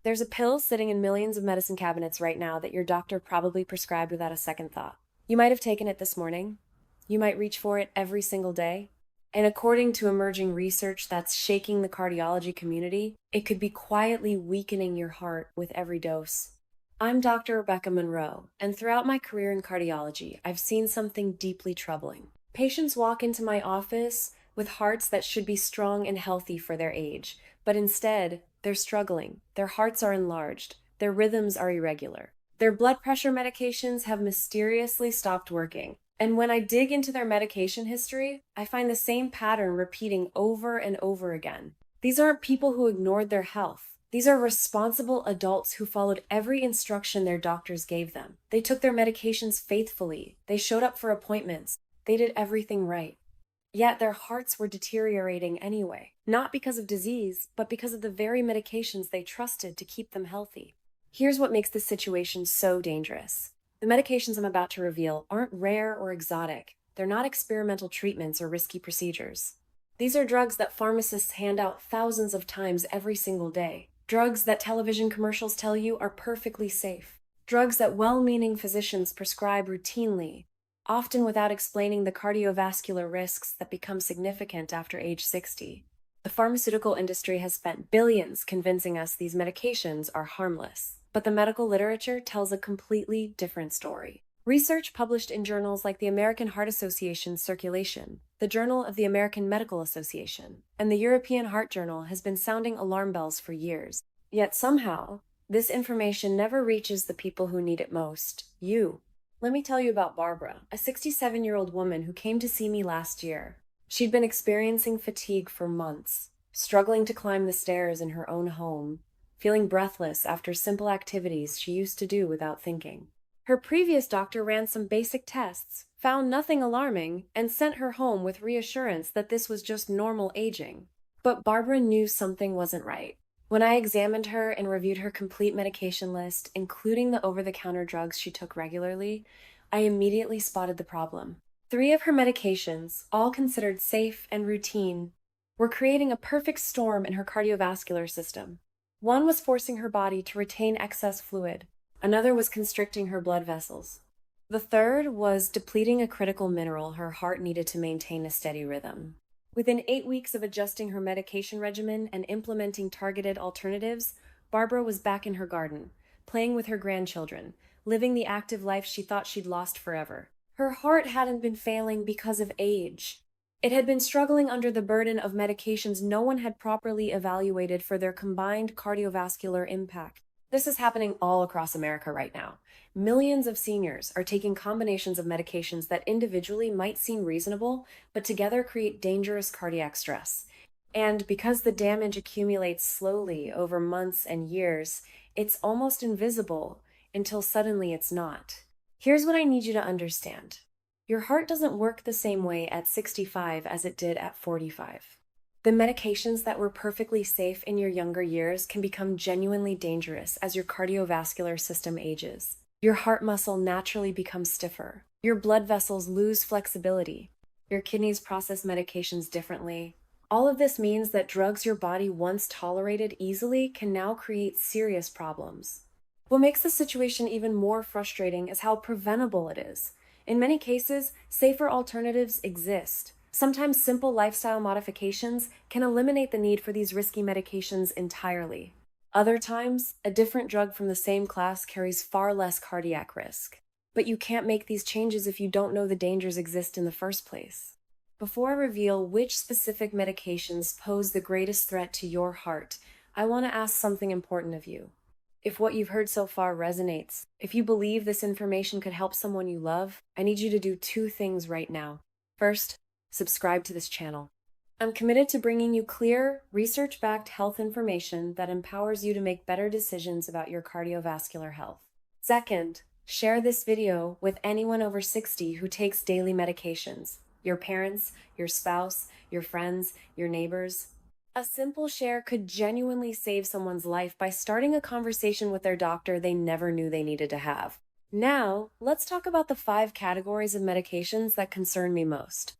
There's a pill sitting in millions of medicine cabinets right now that your doctor probably prescribed without a second thought. You might have taken it this morning. You might reach for it every single day. And according to emerging research that's shaking the cardiology community, it could be quietly weakening your heart with every dose. I'm Dr. Rebecca Monroe, and throughout my career in cardiology, I've seen something deeply troubling. Patients walk into my office with hearts that should be strong and healthy for their age, but instead, they're struggling. Their hearts are enlarged. Their rhythms are irregular. Their blood pressure medications have mysteriously stopped working. And when I dig into their medication history, I find the same pattern repeating over and over again. These aren't people who ignored their health. These are responsible adults who followed every instruction their doctors gave them. They took their medications faithfully. They showed up for appointments. They did everything right. Yet their hearts were deteriorating anyway, not because of disease, but because of the very medications they trusted to keep them healthy. Here's what makes this situation so dangerous. The medications I'm about to reveal aren't rare or exotic. They're not experimental treatments or risky procedures. These are drugs that pharmacists hand out thousands of times every single day. Drugs that television commercials tell you are perfectly safe. Drugs that well-meaning physicians prescribe routinely, often without explaining the cardiovascular risks that become significant after age 60. The pharmaceutical industry has spent billions convincing us these medications are harmless, but the medical literature tells a completely different story. Research published in journals like the American Heart Association's Circulation, the Journal of the American Medical Association, and the European Heart Journal has been sounding alarm bells for years. Yet somehow, this information never reaches the people who need it most, you. Let me tell you about Barbara, a 67-year-old woman who came to see me last year. She'd been experiencing fatigue for months, struggling to climb the stairs in her own home, feeling breathless after simple activities she used to do without thinking. Her previous doctor ran some basic tests, found nothing alarming, and sent her home with reassurance that this was just normal aging. But Barbara knew something wasn't right. When I examined her and reviewed her complete medication list, including the over-the-counter drugs she took regularly, I immediately spotted the problem. 3 of her medications, all considered safe and routine, were creating a perfect storm in her cardiovascular system. One was forcing her body to retain excess fluid. Another was constricting her blood vessels. The third was depleting a critical mineral her heart needed to maintain a steady rhythm. Within 8 weeks of adjusting her medication regimen and implementing targeted alternatives, Barbara was back in her garden, playing with her grandchildren, living the active life she thought she'd lost forever. Her heart hadn't been failing because of age. It had been struggling under the burden of medications no one had properly evaluated for their combined cardiovascular impact. This is happening all across America right now. Millions of seniors are taking combinations of medications that individually might seem reasonable, but together create dangerous cardiac stress. And because the damage accumulates slowly over months and years, it's almost invisible until suddenly it's not. Here's what I need you to understand. Your heart doesn't work the same way at 65 as it did at 45. The medications that were perfectly safe in your younger years can become genuinely dangerous as your cardiovascular system ages. Your heart muscle naturally becomes stiffer. Your blood vessels lose flexibility. Your kidneys process medications differently. All of this means that drugs your body once tolerated easily can now create serious problems. What makes the situation even more frustrating is how preventable it is. In many cases, safer alternatives exist. Sometimes simple lifestyle modifications can eliminate the need for these risky medications entirely. Other times, a different drug from the same class carries far less cardiac risk. But you can't make these changes if you don't know the dangers exist in the first place. Before I reveal which specific medications pose the greatest threat to your heart, I want to ask something important of you. If what you've heard so far resonates, if you believe this information could help someone you love, I need you to do 2 things right now. First, subscribe to this channel. I'm committed to bringing you clear, research-backed health information that empowers you to make better decisions about your cardiovascular health. Second, share this video with anyone over 60 who takes daily medications. Your parents, your spouse, your friends, your neighbors. A simple share could genuinely save someone's life by starting a conversation with their doctor they never knew they needed to have. Now, let's talk about the 5 categories of medications that concern me most.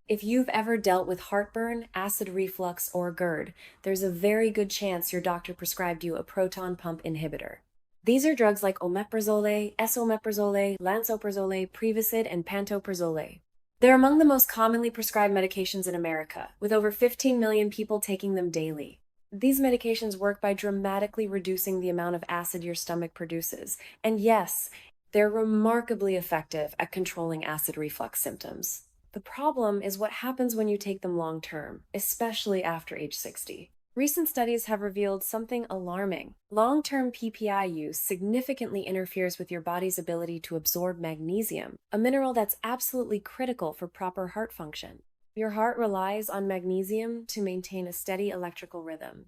If you've ever dealt with heartburn, acid reflux, or GERD, there's a very good chance your doctor prescribed you a proton pump inhibitor. These are drugs like omeprazole, esomeprazole, lansoprazole, Prevacid, and pantoprazole. They're among the most commonly prescribed medications in America, with over 15 million people taking them daily. These medications work by dramatically reducing the amount of acid your stomach produces, and yes, they're remarkably effective at controlling acid reflux symptoms. The problem is what happens when you take them long term, especially after age 60. Recent studies have revealed something alarming. Long-term PPI use significantly interferes with your body's ability to absorb magnesium, a mineral that's absolutely critical for proper heart function. Your heart relies on magnesium to maintain a steady electrical rhythm.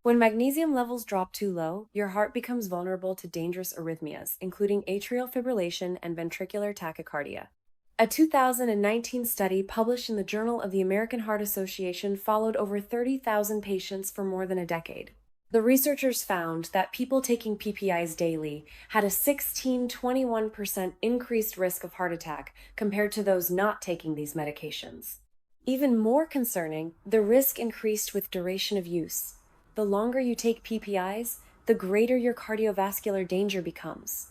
When magnesium levels drop too low, your heart becomes vulnerable to dangerous arrhythmias, including atrial fibrillation and ventricular tachycardia. A 2019 study published in the Journal of the American Heart Association followed over 30,000 patients for more than a decade. The researchers found that people taking PPIs daily had a 16-21% increased risk of heart attack compared to those not taking these medications. Even more concerning, the risk increased with duration of use. The longer you take PPIs, the greater your cardiovascular danger becomes.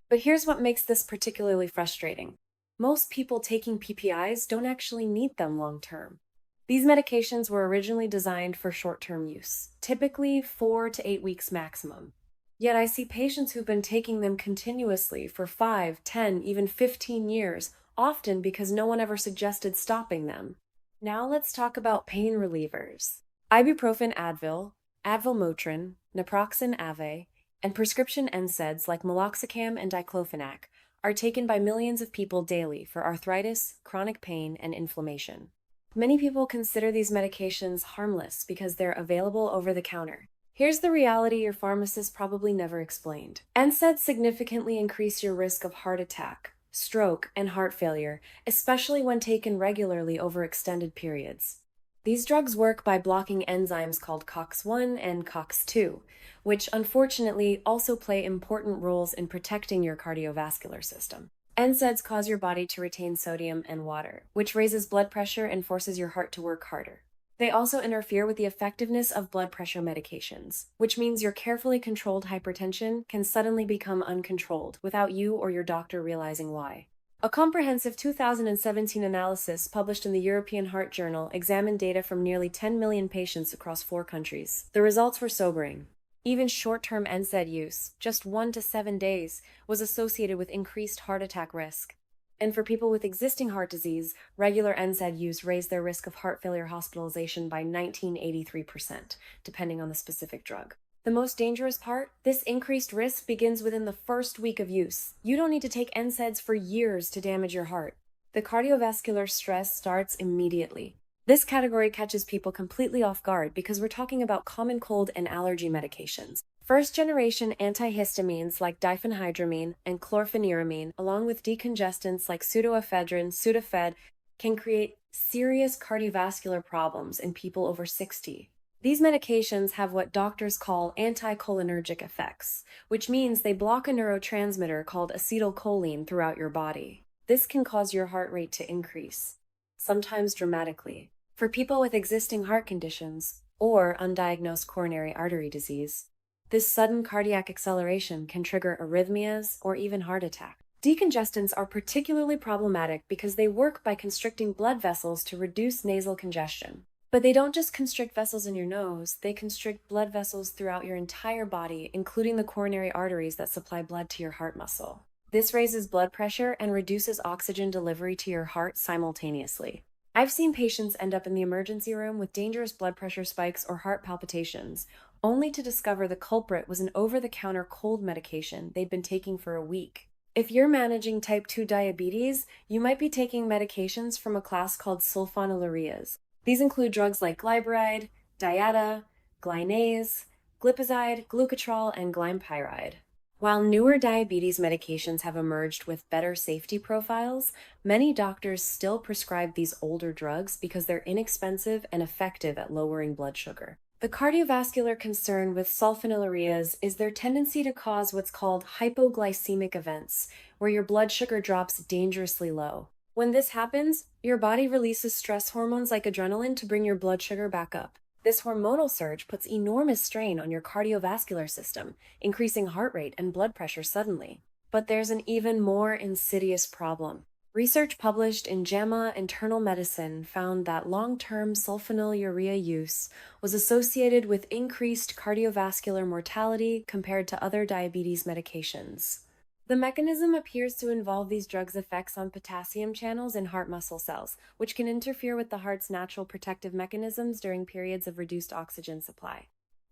But here's what makes this particularly frustrating. Most people taking PPIs don't actually need them long term. These medications were originally designed for short-term use, typically 4 to 8 weeks maximum. Yet I see patients who've been taking them continuously for 5, 10, even 15 years, often because no one ever suggested stopping them. Now let's talk about pain relievers. Ibuprofen Advil, Advil Motrin, Naproxen Ave, and prescription NSAIDs like meloxicam and diclofenac are taken by millions of people daily for arthritis, chronic pain, and inflammation. Many people consider these medications harmless because they're available over the counter. Here's the reality your pharmacist probably never explained. NSAIDs significantly increase your risk of heart attack, stroke, and heart failure, especially when taken regularly over extended periods. These drugs work by blocking enzymes called COX-1 and COX-2, which unfortunately also play important roles in protecting your cardiovascular system. NSAIDs cause your body to retain sodium and water, which raises blood pressure and forces your heart to work harder. They also interfere with the effectiveness of blood pressure medications, which means your carefully controlled hypertension can suddenly become uncontrolled without you or your doctor realizing why. A comprehensive 2017 analysis published in the European Heart Journal examined data from nearly 10 million patients across 4 countries. The results were sobering. Even short-term NSAID use, just 1 to 7 days, was associated with increased heart attack risk. And for people with existing heart disease, regular NSAID use raised their risk of heart failure hospitalization by 1983%, depending on the specific drug. The most dangerous part? This increased risk begins within the first week of use. You don't need to take NSAIDs for years to damage your heart. The cardiovascular stress starts immediately. This category catches people completely off guard because we're talking about common cold and allergy medications. First-generation antihistamines like diphenhydramine and chlorpheniramine, along with decongestants like pseudoephedrine, Sudafed, can create serious cardiovascular problems in people over 60. These medications have what doctors call anticholinergic effects, which means they block a neurotransmitter called acetylcholine throughout your body. This can cause your heart rate to increase, sometimes dramatically. For people with existing heart conditions or undiagnosed coronary artery disease, this sudden cardiac acceleration can trigger arrhythmias or even heart attack. Decongestants are particularly problematic because they work by constricting blood vessels to reduce nasal congestion. But they don't just constrict vessels in your nose, they constrict blood vessels throughout your entire body, including the coronary arteries that supply blood to your heart muscle. This raises blood pressure and reduces oxygen delivery to your heart simultaneously. I've seen patients end up in the emergency room with dangerous blood pressure spikes or heart palpitations, only to discover the culprit was an over-the-counter cold medication they'd been taking for a week. If you're managing type 2 diabetes, you might be taking medications from a class called sulfonylureas. These include drugs like glyburide, dieta, glinase, glipizide, glucotrol, and glympyride. While newer diabetes medications have emerged with better safety profiles, many doctors still prescribe these older drugs because they're inexpensive and effective at lowering blood sugar. The cardiovascular concern with sulfonylureas is their tendency to cause what's called hypoglycemic events, where your blood sugar drops dangerously low. When this happens, your body releases stress hormones like adrenaline to bring your blood sugar back up. This hormonal surge puts enormous strain on your cardiovascular system, increasing heart rate and blood pressure suddenly. But there's an even more insidious problem. Research published in JAMA Internal Medicine found that long-term sulfonylurea use was associated with increased cardiovascular mortality compared to other diabetes medications. The mechanism appears to involve these drugs' effects on potassium channels in heart muscle cells, which can interfere with the heart's natural protective mechanisms during periods of reduced oxygen supply.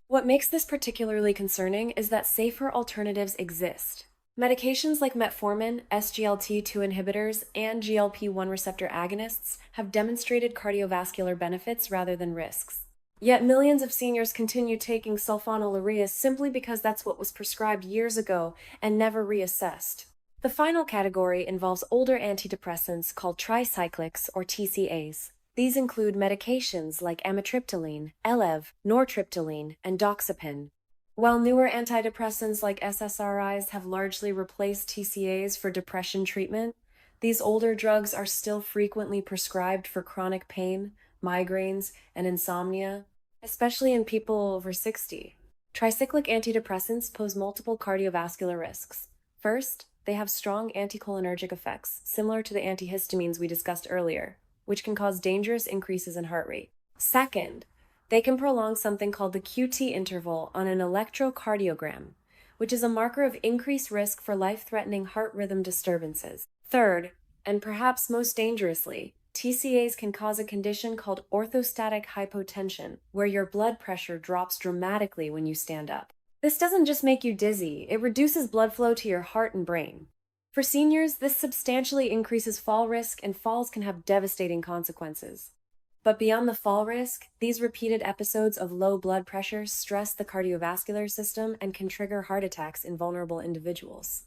What makes this particularly concerning is that safer alternatives exist. Medications like metformin, SGLT2 inhibitors, and GLP-1 receptor agonists have demonstrated cardiovascular benefits rather than risks. Yet millions of seniors continue taking sulfonylureas simply because that's what was prescribed years ago and never reassessed. The final category involves older antidepressants called tricyclics or TCAs. These include medications like amitriptyline, Elev, nortriptyline, and doxepin. While newer antidepressants like SSRIs have largely replaced TCAs for depression treatment, these older drugs are still frequently prescribed for chronic pain, migraines, and insomnia, especially in people over 60. Tricyclic antidepressants pose multiple cardiovascular risks. First, they have strong anticholinergic effects, similar to the antihistamines we discussed earlier, which can cause dangerous increases in heart rate. Second, they can prolong something called the QT interval on an electrocardiogram, which is a marker of increased risk for life-threatening heart rhythm disturbances. Third, and perhaps most dangerously, TCAs can cause a condition called orthostatic hypotension, where your blood pressure drops dramatically when you stand up. This doesn't just make you dizzy, it reduces blood flow to your heart and brain. For seniors, this substantially increases fall risk, and falls can have devastating consequences. But beyond the fall risk, these repeated episodes of low blood pressure stress the cardiovascular system and can trigger heart attacks in vulnerable individuals.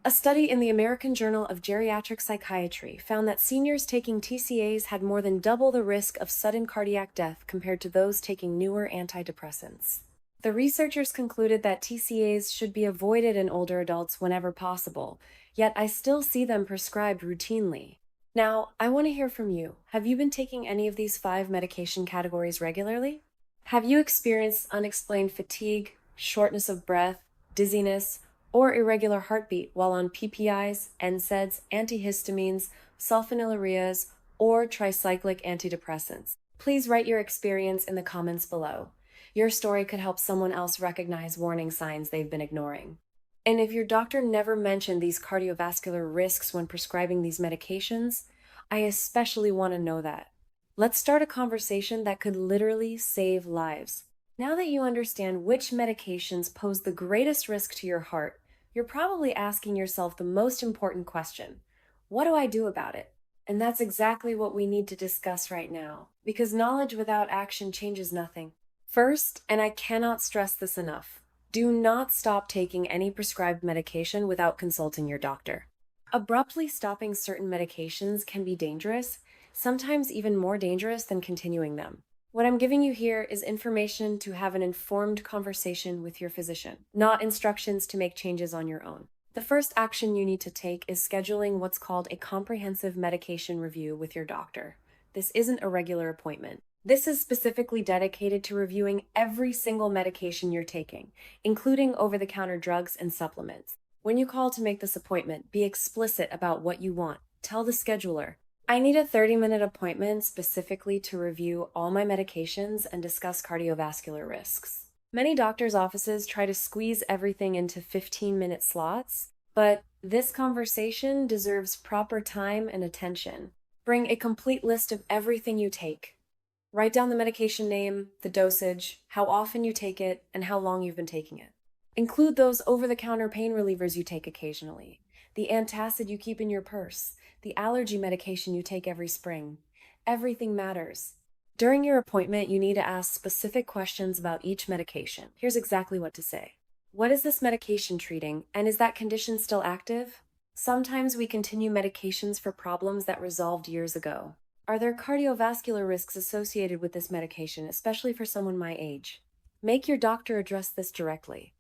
A study in the American Journal of Geriatric Psychiatry found that seniors taking TCAs had more than double the risk of sudden cardiac death compared to those taking newer antidepressants. The researchers concluded that TCAs should be avoided in older adults whenever possible, yet I still see them prescribed routinely. Now, I want to hear from you. Have you been taking any of these 5 medication categories regularly? Have you experienced unexplained fatigue, shortness of breath, dizziness, or irregular heartbeat while on PPIs, NSAIDs, antihistamines, sulfonylureas, or tricyclic antidepressants? Please write your experience in the comments below. Your story could help someone else recognize warning signs they've been ignoring. And if your doctor never mentioned these cardiovascular risks when prescribing these medications, I especially want to know that. Let's start a conversation that could literally save lives. Now that you understand which medications pose the greatest risk to your heart, you're probably asking yourself the most important question: what do I do about it? And that's exactly what we need to discuss right now, because knowledge without action changes nothing. First, and I cannot stress this enough, do not stop taking any prescribed medication without consulting your doctor. Abruptly stopping certain medications can be dangerous, sometimes even more dangerous than continuing them. What I'm giving you here is information to have an informed conversation with your physician, not instructions to make changes on your own. The first action you need to take is scheduling what's called a comprehensive medication review with your doctor. This isn't a regular appointment. This is specifically dedicated to reviewing every single medication you're taking, including over-the-counter drugs and supplements. When you call to make this appointment, be explicit about what you want. Tell the scheduler, I need a 30-minute appointment specifically to review all my medications and discuss cardiovascular risks. Many doctors' offices try to squeeze everything into 15-minute slots, but this conversation deserves proper time and attention. Bring a complete list of everything you take. Write down the medication name, the dosage, how often you take it, and how long you've been taking it. Include those over-the-counter pain relievers you take occasionally, the antacid you keep in your purse, the allergy medication you take every spring. Everything matters. During your appointment, you need to ask specific questions about each medication. Here's exactly what to say. What is this medication treating, and is that condition still active? Sometimes we continue medications for problems that resolved years ago. Are there cardiovascular risks associated with this medication, especially for someone my age? Make your doctor address this directly.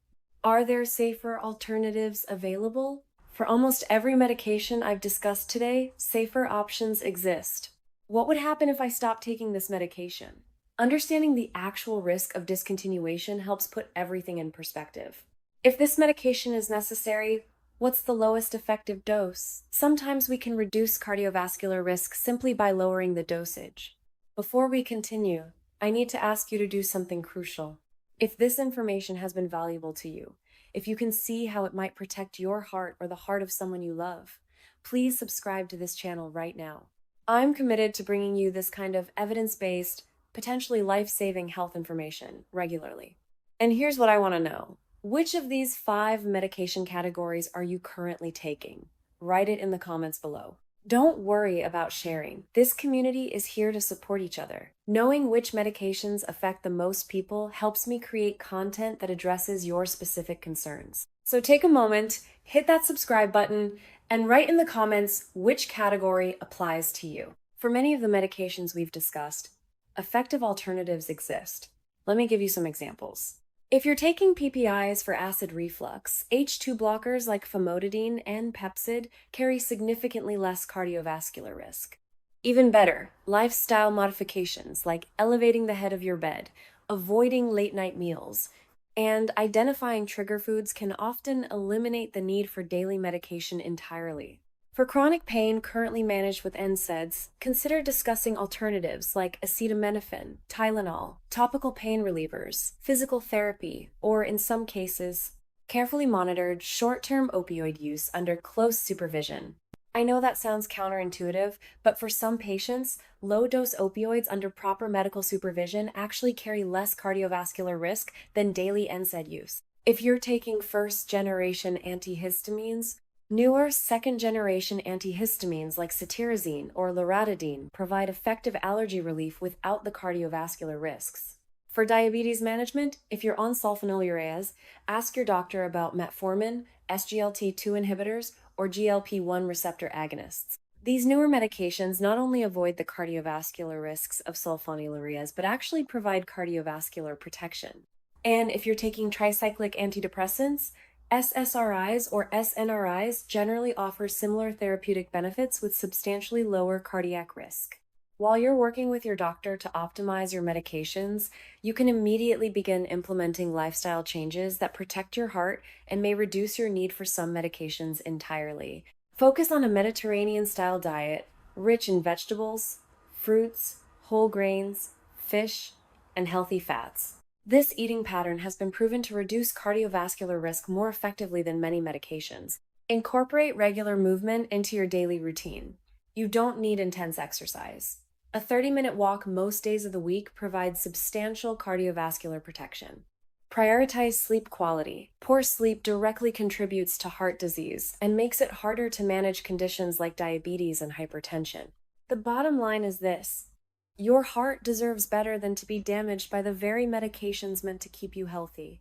Are there safer alternatives available? For almost every medication I've discussed today, safer options exist. What would happen if I stopped taking this medication? Understanding the actual risk of discontinuation helps put everything in perspective. If this medication is necessary, what's the lowest effective dose? Sometimes we can reduce cardiovascular risk simply by lowering the dosage. Before we continue, I need to ask you to do something crucial. If this information has been valuable to you, if you can see how it might protect your heart or the heart of someone you love, please subscribe to this channel right now. I'm committed to bringing you this kind of evidence-based, potentially life-saving health information regularly. And here's what I want to know. Which of these 5 medication categories are you currently taking? Write it in the comments below. Don't worry about sharing. This community is here to support each other. Knowing which medications affect the most people helps me create content that addresses your specific concerns. So take a moment, hit that subscribe button, and write in the comments which category applies to you. For many of the medications we've discussed, effective alternatives exist. Let me give you some examples. If you're taking PPIs for acid reflux, H2 blockers like famotidine and Pepcid carry significantly less cardiovascular risk. Even better, lifestyle modifications like elevating the head of your bed, avoiding late-night meals, and identifying trigger foods can often eliminate the need for daily medication entirely. For chronic pain currently managed with NSAIDs, consider discussing alternatives like acetaminophen, Tylenol, topical pain relievers, physical therapy, or in some cases, carefully monitored short-term opioid use under close supervision. I know that sounds counterintuitive, but for some patients, low-dose opioids under proper medical supervision actually carry less cardiovascular risk than daily NSAID use. If you're taking first-generation antihistamines, newer second-generation antihistamines like cetirizine or loratadine provide effective allergy relief without the cardiovascular risks. For diabetes management, if you're on sulfonylureas, ask your doctor about metformin, SGLT2 inhibitors, or GLP-1 receptor agonists. These newer medications not only avoid the cardiovascular risks of sulfonylureas, but actually provide cardiovascular protection. And if you're taking tricyclic antidepressants, SSRIs or SNRIs generally offer similar therapeutic benefits with substantially lower cardiac risk. While you're working with your doctor to optimize your medications, you can immediately begin implementing lifestyle changes that protect your heart and may reduce your need for some medications entirely. Focus on a Mediterranean-style diet, rich in vegetables, fruits, whole grains, fish, and healthy fats. This eating pattern has been proven to reduce cardiovascular risk more effectively than many medications. Incorporate regular movement into your daily routine. You don't need intense exercise. A 30-minute walk most days of the week provides substantial cardiovascular protection. Prioritize sleep quality. Poor sleep directly contributes to heart disease and makes it harder to manage conditions like diabetes and hypertension. The bottom line is this. Your heart deserves better than to be damaged by the very medications meant to keep you healthy.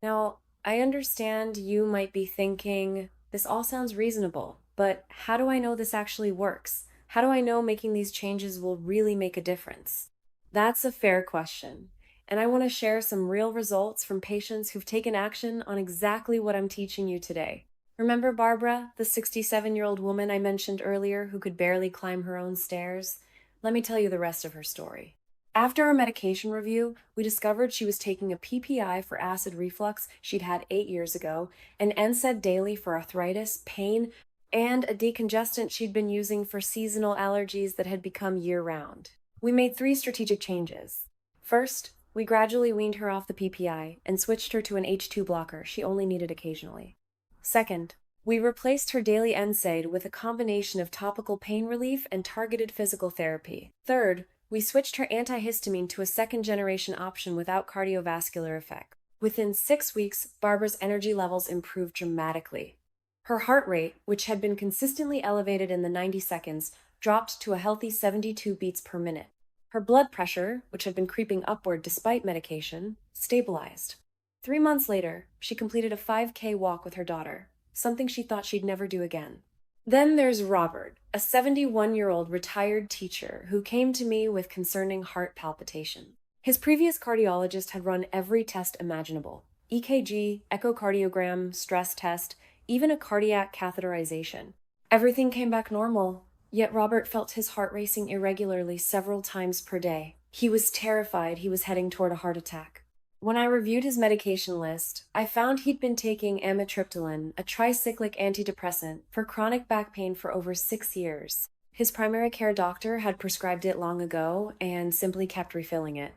Now, I understand you might be thinking, this all sounds reasonable, but how do I know this actually works? How do I know making these changes will really make a difference? That's a fair question, and I want to share some real results from patients who've taken action on exactly what I'm teaching you today. Remember Barbara, the 67-year-old woman I mentioned earlier who could barely climb her own stairs? Let me tell you the rest of her story. After our medication review, we discovered she was taking a PPI for acid reflux she'd had 8 years ago, an NSAID daily for arthritis, pain, and a decongestant she'd been using for seasonal allergies that had become year-round. We made 3 strategic changes. First, we gradually weaned her off the PPI and switched her to an H2 blocker she only needed occasionally. Second, we replaced her daily NSAID with a combination of topical pain relief and targeted physical therapy. Third, we switched her antihistamine to a second-generation option without cardiovascular effect. Within 6 weeks, Barbara's energy levels improved dramatically. Her heart rate, which had been consistently elevated in the 90 seconds, dropped to a healthy 72 beats per minute. Her blood pressure, which had been creeping upward despite medication, stabilized. 3 months later, she completed a 5K walk with her daughter, something she thought she'd never do again. Then there's Robert, a 71-year-old retired teacher who came to me with concerning heart palpitation. His previous cardiologist had run every test imaginable: EKG, echocardiogram, stress test, even a cardiac catheterization. Everything came back normal, yet Robert felt his heart racing irregularly several times per day. He was terrified he was heading toward a heart attack. When I reviewed his medication list, I found he'd been taking amitriptyline, a tricyclic antidepressant, for chronic back pain for over 6 years. His primary care doctor had prescribed it long ago and simply kept refilling it.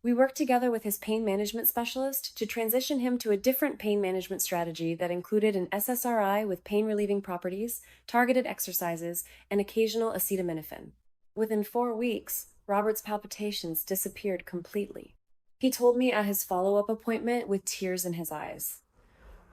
We worked together with his pain management specialist to transition him to a different pain management strategy that included an SSRI with pain-relieving properties, targeted exercises, and occasional acetaminophen. Within 4 weeks, Robert's palpitations disappeared completely. He told me at his follow-up appointment with tears in his eyes,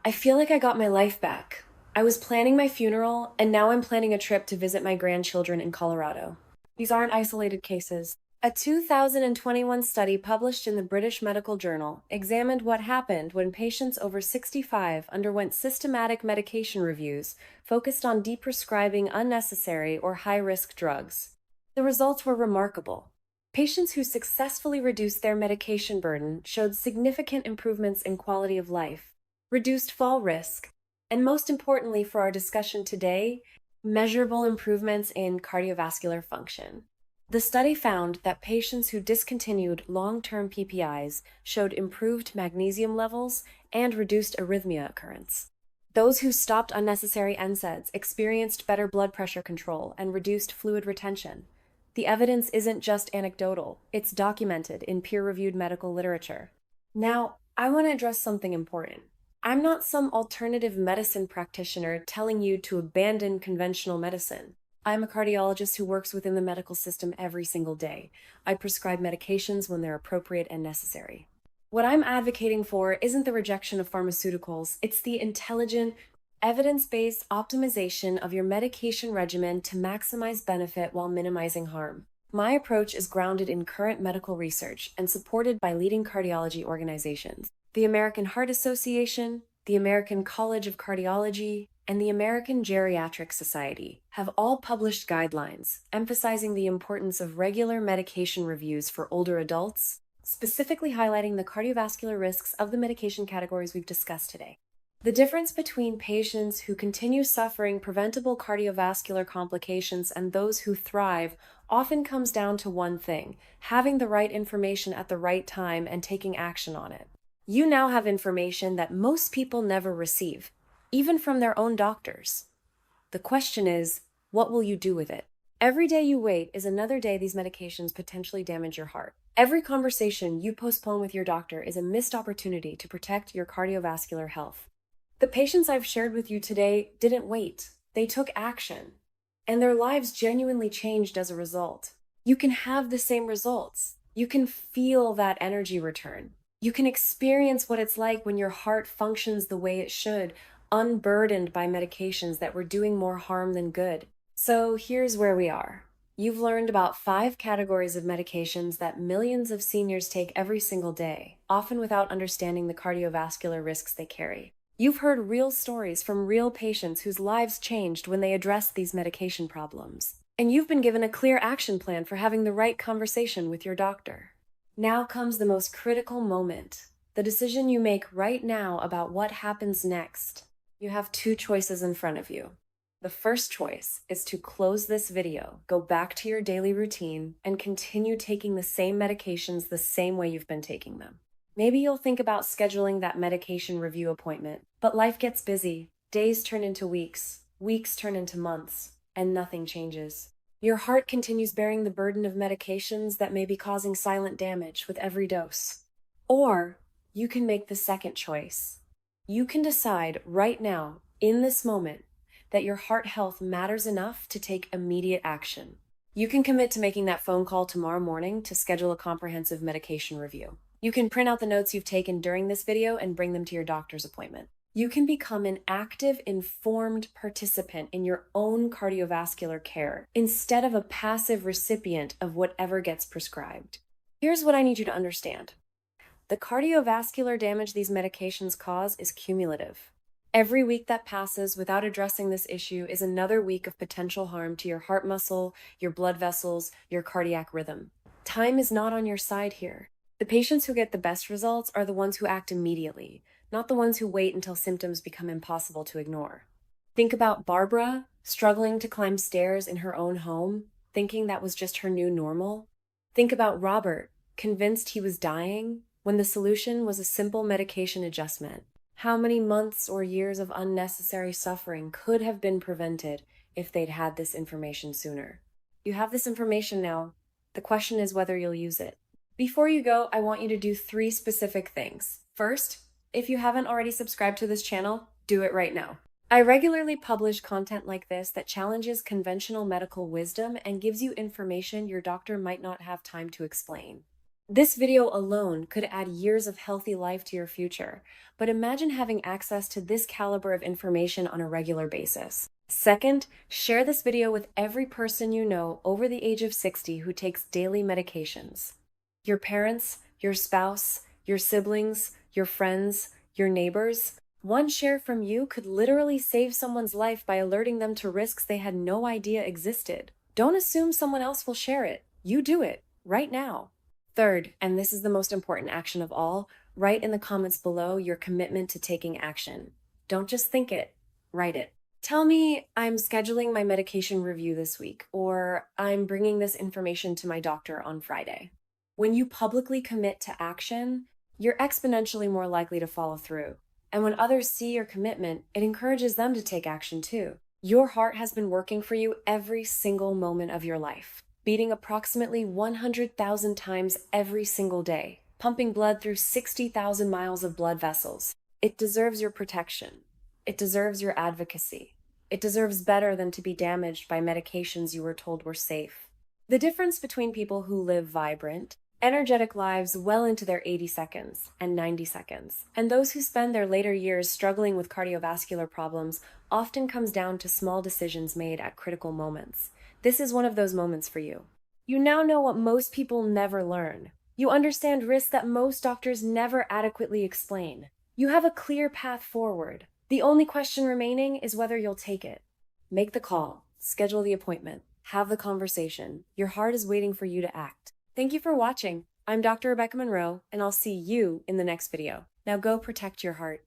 "I feel like I got my life back. I was planning my funeral, and now I'm planning a trip to visit my grandchildren in Colorado." These aren't isolated cases. A 2021 study published in the British Medical Journal examined what happened when patients over 65 underwent systematic medication reviews focused on deprescribing unnecessary or high-risk drugs. The results were remarkable. Patients who successfully reduced their medication burden showed significant improvements in quality of life, reduced fall risk, and most importantly for our discussion today, measurable improvements in cardiovascular function. The study found that patients who discontinued long-term PPIs showed improved magnesium levels and reduced arrhythmia occurrence. Those who stopped unnecessary NSAIDs experienced better blood pressure control and reduced fluid retention. The evidence isn't just anecdotal, it's documented in peer-reviewed medical literature. Now, I want to address something important. I'm not some alternative medicine practitioner telling you to abandon conventional medicine. I'm a cardiologist who works within the medical system every single day. I prescribe medications when they're appropriate and necessary. What I'm advocating for isn't the rejection of pharmaceuticals, it's the intelligent, evidence-based optimization of your medication regimen to maximize benefit while minimizing harm. My approach is grounded in current medical research and supported by leading cardiology organizations. The American Heart Association, the American College of Cardiology, and the American Geriatric Society have all published guidelines emphasizing the importance of regular medication reviews for older adults, specifically highlighting the cardiovascular risks of the medication categories we've discussed today. The difference between patients who continue suffering preventable cardiovascular complications and those who thrive often comes down to one thing: having the right information at the right time and taking action on it. You now have information that most people never receive, even from their own doctors. The question is, what will you do with it? Every day you wait is another day these medications potentially damage your heart. Every conversation you postpone with your doctor is a missed opportunity to protect your cardiovascular health. The patients I've shared with you today didn't wait. They took action, and their lives genuinely changed as a result. You can have the same results. You can feel that energy return. You can experience what it's like when your heart functions the way it should, unburdened by medications that were doing more harm than good. So here's where we are. You've learned about 5 categories of medications that millions of seniors take every single day, often without understanding the cardiovascular risks they carry. You've heard real stories from real patients whose lives changed when they addressed these medication problems. And you've been given a clear action plan for having the right conversation with your doctor. Now comes the most critical moment, the decision you make right now about what happens next. You have 2 choices in front of you. The first choice is to close this video, go back to your daily routine, and continue taking the same medications the same way you've been taking them. Maybe you'll think about scheduling that medication review appointment, but life gets busy. Days turn into weeks, weeks turn into months, and nothing changes. Your heart continues bearing the burden of medications that may be causing silent damage with every dose. Or you can make the second choice. You can decide right now, in this moment, that your heart health matters enough to take immediate action. You can commit to making that phone call tomorrow morning to schedule a comprehensive medication review. You can print out the notes you've taken during this video and bring them to your doctor's appointment. You can become an active, informed participant in your own cardiovascular care instead of a passive recipient of whatever gets prescribed. Here's what I need you to understand. The cardiovascular damage these medications cause is cumulative. Every week that passes without addressing this issue is another week of potential harm to your heart muscle, your blood vessels, your cardiac rhythm. Time is not on your side here. The patients who get the best results are the ones who act immediately, not the ones who wait until symptoms become impossible to ignore. Think about Barbara, struggling to climb stairs in her own home, thinking that was just her new normal. Think about Robert, convinced he was dying, when the solution was a simple medication adjustment. How many months or years of unnecessary suffering could have been prevented if they'd had this information sooner? You have this information now. The question is whether you'll use it. Before you go, I want you to do 3 specific things. First, if you haven't already subscribed to this channel, do it right now. I regularly publish content like this that challenges conventional medical wisdom and gives you information your doctor might not have time to explain. This video alone could add years of healthy life to your future, but imagine having access to this caliber of information on a regular basis. Second, share this video with every person you know over the age of 60 who takes daily medications. Your parents, your spouse, your siblings, your friends, your neighbors. One share from you could literally save someone's life by alerting them to risks they had no idea existed. Don't assume someone else will share it. You do it, right now. Third, and this is the most important action of all, write in the comments below your commitment to taking action. Don't just think it, write it. Tell me, I'm scheduling my medication review this week, or I'm bringing this information to my doctor on Friday. When you publicly commit to action, you're exponentially more likely to follow through. And when others see your commitment, it encourages them to take action too. Your heart has been working for you every single moment of your life, beating approximately 100,000 times every single day, pumping blood through 60,000 miles of blood vessels. It deserves your protection. It deserves your advocacy. It deserves better than to be damaged by medications you were told were safe. The difference between people who live vibrant, energetic lives well into their 80 seconds and 90 seconds, and those who spend their later years struggling with cardiovascular problems often comes down to small decisions made at critical moments. This is one of those moments for you. You now know what most people never learn. You understand risks that most doctors never adequately explain. You have a clear path forward. The only question remaining is whether you'll take it. Make the call, schedule the appointment, have the conversation. Your heart is waiting for you to act. Thank you for watching. I'm Dr. Rebecca Monroe, and I'll see you in the next video. Now go protect your heart.